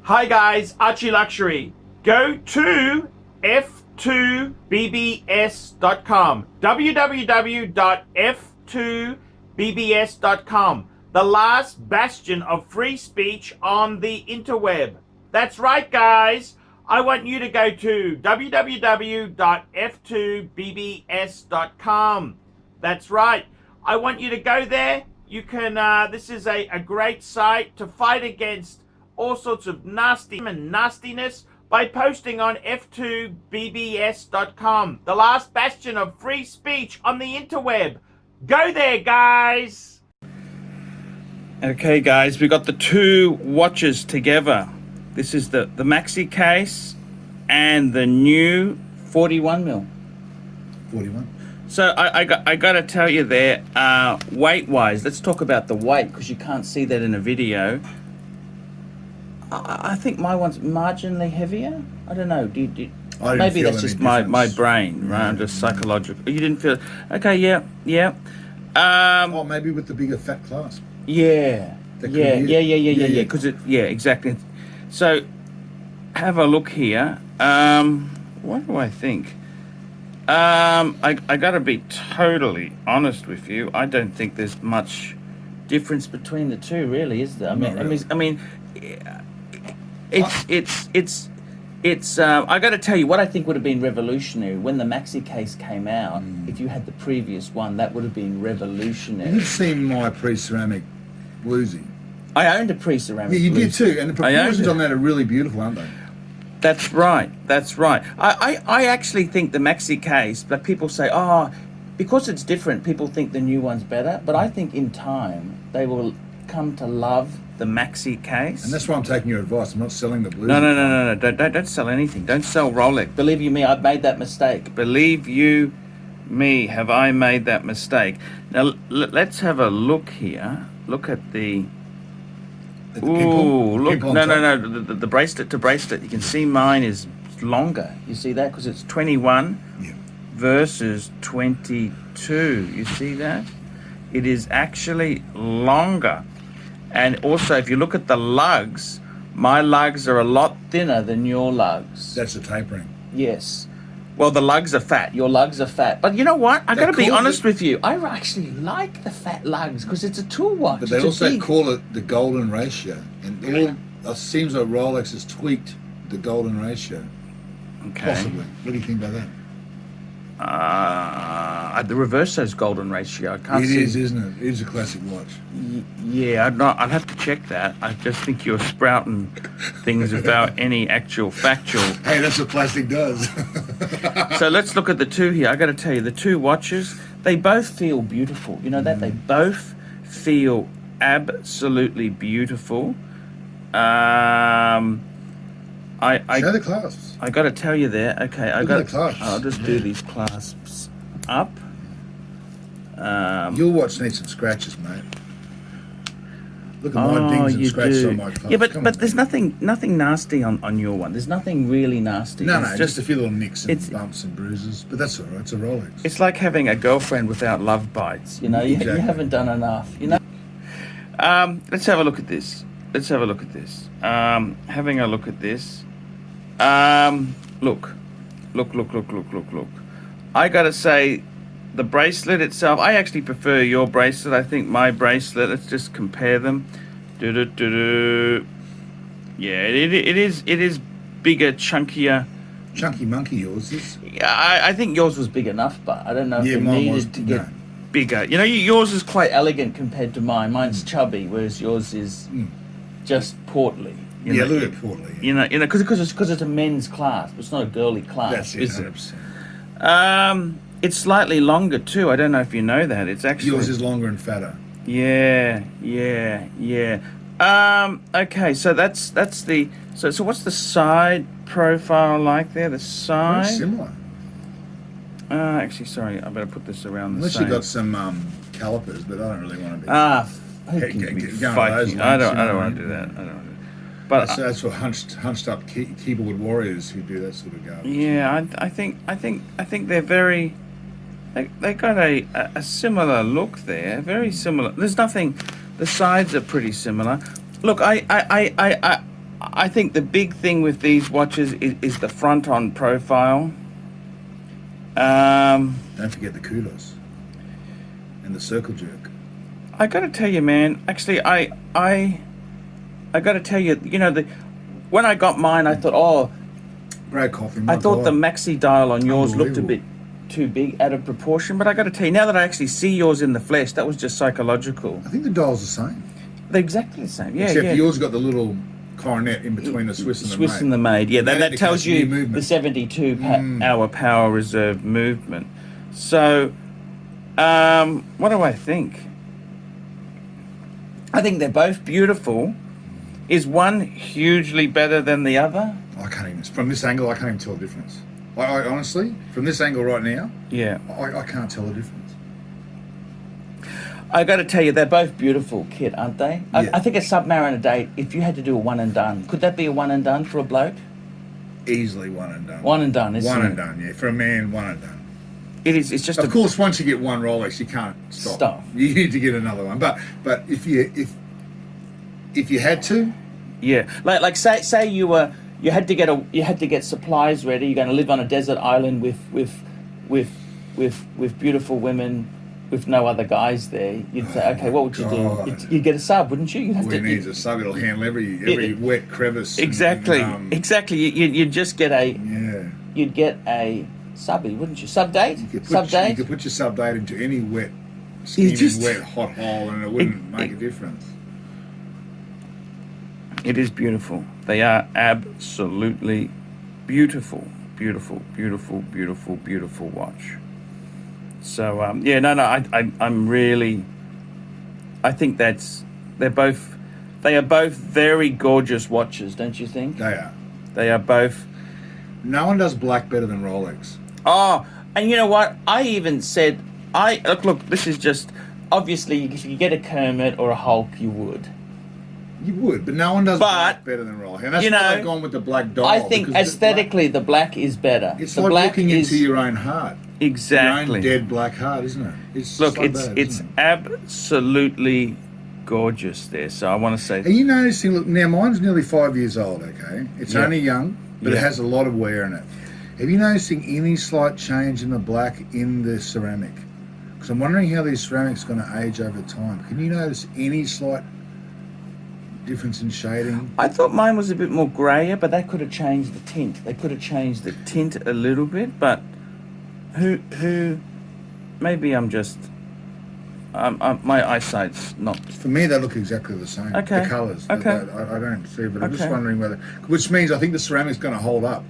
Hi guys, ArchieLuxury. Go to f2bbs.com. www.f2bbs.com. The last bastion of free speech on the interweb. That's right, guys. I want you to go to www.f2bbs.com. That's right. I want you to go there. You can, this is a great site to fight against all sorts of nastiness by posting on f2bbs.com, the last bastion of free speech on the interweb. Go there, guys. Okay, guys, we got the two watches together. This is the maxi case and the new 41 mil. 41. So I got to tell you there, weight-wise, let's talk about the weight because you can't see that in a video. I think my one's marginally heavier. I don't know. Maybe that's just my brain, right? I'm just psychological. You didn't feel? Okay, yeah. Maybe with the bigger fat clasp. Yeah. Because exactly. So, have a look here. What do I think? I got to be totally honest with you. I don't think there's much difference between the two, really, is there? I mean. It's I got to tell you what I think would have been revolutionary when the maxi case came out. If you had the previous one, that would have been revolutionary. You've seen my pre-ceramic bluesy. I owned a pre-ceramic. Yeah, you did too, and the proportions on that are really beautiful, aren't they? That's right. I actually think the maxi case, but people say, because it's different, people think the new one's better. But I think in time they will come to love the maxi case. And that's why I'm taking your advice. I'm not selling the blues. No. Don't sell anything. Don't sell Rolex. Believe you me, I've made that mistake. Believe you me, have I made that mistake. Now, let's have a look here. Look at the... Ooh, look. No. The bracelet to bracelet. You can see mine is longer. You see that? Because it's 21 versus 22. You see that? It is actually longer. And also, if you look at the lugs, my lugs are a lot thinner than your lugs. That's the tapering. Yes. Well, the lugs are fat. Your lugs are fat. But you know what? I got to be honest with you. I actually like the fat lugs because it's a tool watch. But they also call it the golden ratio. And it seems like Rolex has tweaked the golden ratio. Okay. Possibly. What do you think about that? The Reverso's golden ratio. I can't see. It is, isn't it? It is a classic watch. Yeah, I'd have to check that. I just think you're sprouting things without any actual factual. Hey, that's what plastic does. So let's look at the two here. I got to tell you, the two watches, they both feel beautiful. You know that? They both feel absolutely beautiful. Show the clasps. I got to tell you there. Okay, I'll just do these clasps up. Your watch needs some scratches, mate. Look at my dings and scratches on my clasp. Yeah, but there's nothing nasty on your one. There's nothing really nasty. No, just a few little nicks and bumps and bruises. But that's all right. It's a Rolex. It's like having a girlfriend without love bites. You know, you haven't done enough. You know. Let's have a look at this. Having a look at this. Look. I gotta say, the bracelet itself, I actually prefer your bracelet. I think my bracelet, let's just compare them. Yeah, it is bigger, chunkier. Chunky monkey, yours is? Yeah, I think yours was big enough, but I don't know if it needed to get bigger. You know, yours is quite elegant compared to mine. Mine's chubby, whereas yours is just portly. A little bit portly. Yeah. You know, because it's a men's clasp. It's not a girly clasp. That's it, is 100%. It's slightly longer too. I don't know if you know that. It's actually yours is longer and fatter. Yeah. Okay, so that's the so what's the side profile like there? The side. Very similar. Actually, sorry, I better put this around Unless the same. you got some calipers, but I don't really want to be. Who can be fighting? I don't want to do that. But that's for hunched up keyboard warriors who do that sort of garbage. Yeah, I think they're very. They got a similar look there, very similar. There's nothing. The sides are pretty similar. Look, I I think the big thing with these watches is the front on profile. Don't forget the kudos and the circle jerk. I got to tell you, man. Actually, I got to tell you. You know, when I got mine, I thought, oh, Great coffee. I thought the maxi dial on yours looked a Unbelievable. bit too big, out of proportion. But I got to tell you, now that I actually see yours in the flesh, that was just psychological. I think the dial's the same. They're exactly the same. Yeah, Except yeah. yours got the little coronet in between the Swiss and the Swiss Maid. and the Maid. Yeah, that indicates tells new you movement. the 72-hour power reserve movement. So, what do I think? I think they're both beautiful. Is one hugely better than the other? I can't even, from this angle, I can't even tell the difference. I honestly, from this angle right now, Yeah. I can't tell the difference. I got to tell you, they're both beautiful, Kit, aren't they? Yeah. I think a Submariner date, if you had to do a one and done, could that be a one and done for a bloke? Easily one and done. One and done, isn't it? One and done, yeah. For a man, one and done. It is. It's just Of course, once you get one Rolex, you can't stop. You need to get another one. But if you had to, Yeah, like say you had to get supplies ready. You're going to live on a desert island with beautiful women, with no other guys there. You'd say, okay, what would you God. do? You'd get a sub, wouldn't you? You'd have all to. you need is a sub. It'll handle every wet crevice. Exactly, And, exactly. You'd just get a. Yeah. You'd get a subby, wouldn't you? Sub date. You could Sub put, you date. could put your sub date into any wet, steaming wet hot hole, and it wouldn't make a difference. It is beautiful. They are absolutely beautiful, beautiful, beautiful, beautiful, beautiful watch. So yeah, no, I'm really. I think they are both very gorgeous watches, don't you think? They are. They are both. No one does black better than Rolex. Oh, and you know what? I even said, look. This is just obviously if you get a Kermit or a Hulk, you would. You would, but no one does But, black better than Rolex. And that's you why know, they've gone with the black dial. I think because aesthetically, the black is better. it's the like black looking is, into your own heart. exactly. Your own dead black heart, isn't it? It's Look, so it's bad, it's isn't it? absolutely gorgeous there. So I want to say, Are you noticing? Look, now mine's nearly 5 years old. Okay, it's Yeah. only young, but it Yeah. has a lot of wear in it. Have you noticing any slight change in the black in the ceramic? Because I'm wondering how these ceramics are going to age over time. Can you notice any slight difference in shading? I thought mine was a bit more grayer, but they could have changed the tint. They could have changed the tint a little bit, but who? Maybe I'm just. My eyesight's not. For me, they look exactly the same. Okay. The colours. Okay. I don't see, but I'm just Okay. wondering whether. Which means I think the ceramic's going to hold up.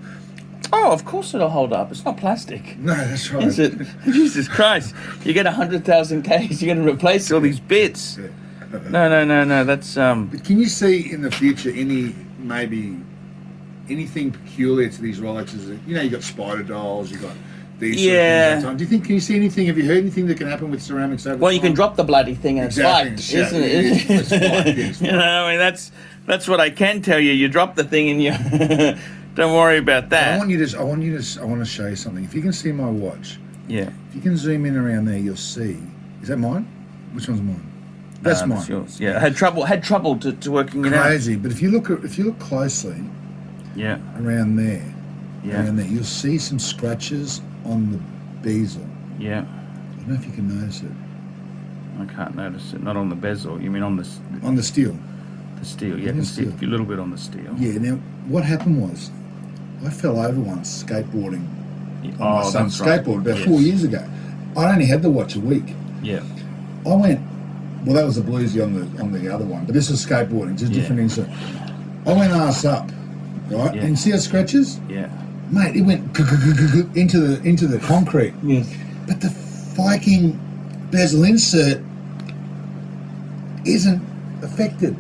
Oh, of course it'll hold up. It's not plastic. No, that's right. Is it? Jesus Christ! You get 100,000 Ks, you're going to replace all these bits. Yeah. No. That's But can you see in the future maybe anything peculiar to these Rolexes? You know, you got spider dials, you got these. Yeah. Sort of things. Do you think? Can you see anything? Have you heard anything that can happen with ceramics over Well, you time? can drop the bloody thing and Exactly, it's yeah, spiked, isn't it it? is. It's spiked, yeah, it's You know, I mean, that's what I can tell you. You drop the thing and you don't worry about I that. want to show you something. If you can see my watch, Yeah, if you can zoom in around there, you'll see. Is that mine? Which one's mine? That's mine. That's yours. Yeah, had trouble to working it out. Crazy, but if you look closely Yeah, around there, yeah, you'll see some scratches on the bezel. yeah. I don't know if you can notice it. I can't notice it. Not on the bezel. You mean on the On the steel. steel? Yeah, I On can the see steel. a little bit on the steel. Yeah, now what happened was I fell over once skateboarding on my Oh, son's that's right. skateboard about Yes. 4 years ago. I only had the watch a week. Yeah, I went, well, that was the bluesy on the other one, but this is skateboarding, just Yeah. different insert. I went ass up, right? Yeah. And you see those scratches? yeah. Mate, it went into the concrete. Yes. But the Viking bezel insert isn't affected.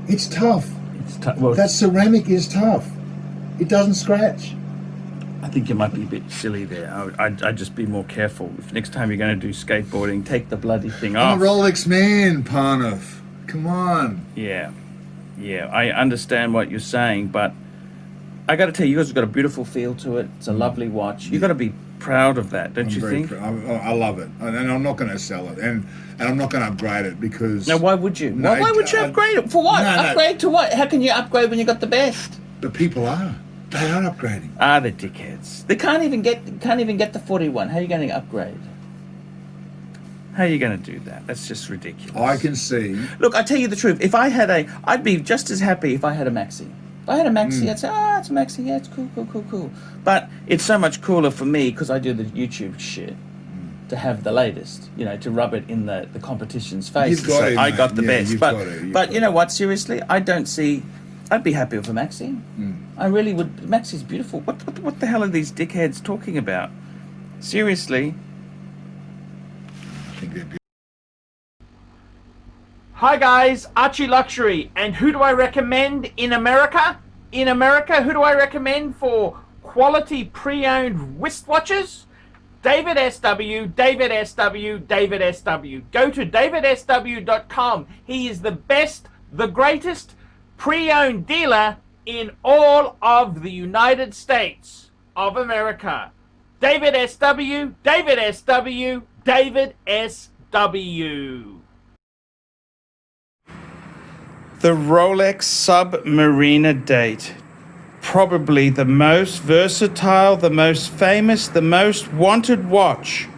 It's tough. It's well, That ceramic is tough. It doesn't scratch. I think you might be a bit silly there. I'd just be more careful. If next time you're going to do skateboarding, take the bloody thing off. I'm a Rolex man, Parnov. Come on. Yeah, I understand what you're saying, but I got to tell you, you guys have got a beautiful feel to it. It's a lovely watch. You got to be proud of that, don't you very think? I love it, and I'm not going to sell it, and I'm not going to upgrade it because. Now, why would you? No, why would you upgrade it? For what? No, no. Upgrade to what? How can you upgrade when you got the best? But people are. They are upgrading. Ah, the dickheads. They can't even get the 41. How are you going to upgrade? How are you going to do that? That's just ridiculous. I can see. Look, I tell you the truth. If I had I'd be just as happy if I had a Maxi. If I had a Maxi, I'd say, it's a Maxi. Yeah, it's cool. But it's so much cooler for me because I do the YouTube shit to have the latest. You know, to rub it in the competition's face. You've got it, I mate. got the best. You've But got it. but you know what? Seriously, I don't see. I'd be happy with a Maxi. I really would. Maxi's beautiful. What the hell are these dickheads talking about? Seriously. I think they're beautiful. Hi guys, ArchieLuxury, and who do I recommend in America? In America, who do I recommend for quality pre-owned wristwatches? David SW, David SW, David SW. Go to davidsw.com. He is the best, the greatest pre-owned dealer in all of the United States of America. David SW, David SW, David SW. The Rolex Submariner date. Probably the most versatile, the most famous, the most wanted watch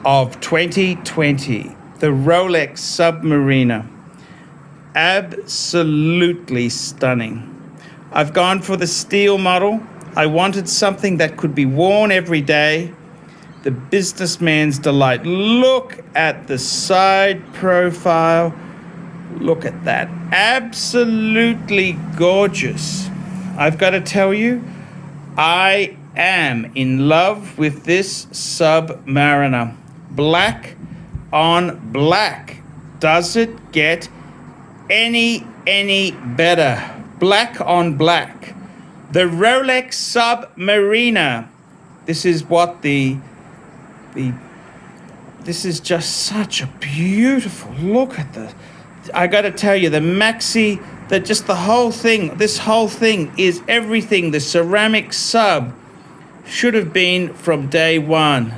of 2020. The Rolex Submariner. Absolutely stunning. I've gone for the steel model. I wanted something that could be worn every day. The businessman's delight. Look at the side profile. Look at that. Absolutely gorgeous. I've got to tell you, I am in love with this Submariner. Black on black. Does it get any better? Black on black. The Rolex Submariner. This is what this is just such a beautiful look at the. I got to tell you, the Maxi, the whole thing, this whole thing is everything the ceramic sub should have been from day one.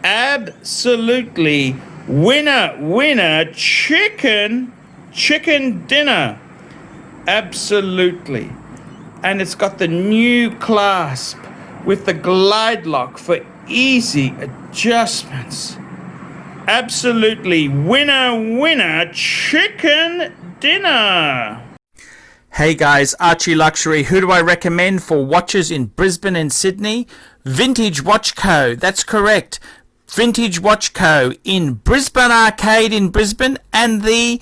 Absolutely winner, chicken dinner. Absolutely. And it's got the new clasp with the glide lock for easy adjustments. Absolutely winner, chicken dinner. Hey guys, ArchieLuxury. Who do I recommend for watches in Brisbane and Sydney? Vintage Watch Co. That's correct. Vintage Watch Co. in Brisbane Arcade in Brisbane and the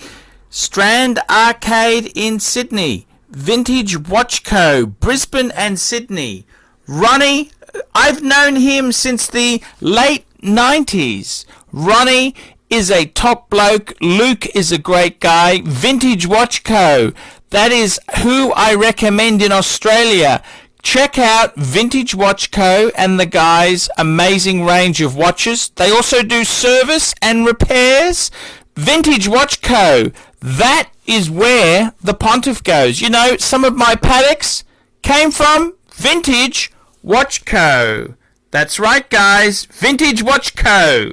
Strand Arcade in Sydney. Vintage Watch Co. Brisbane and Sydney. Ronnie, I've known him since the late 90s. Ronnie is a top bloke. Luke is a great guy. Vintage Watch Co. That is who I recommend in Australia. Check out Vintage Watch Co. and the guys' amazing range of watches. They also do service and repairs. Vintage Watch Co. That is where the pontiff goes. You know, some of my Pateks came from Vintage Watch Co. That's right, guys. Vintage Watch Co.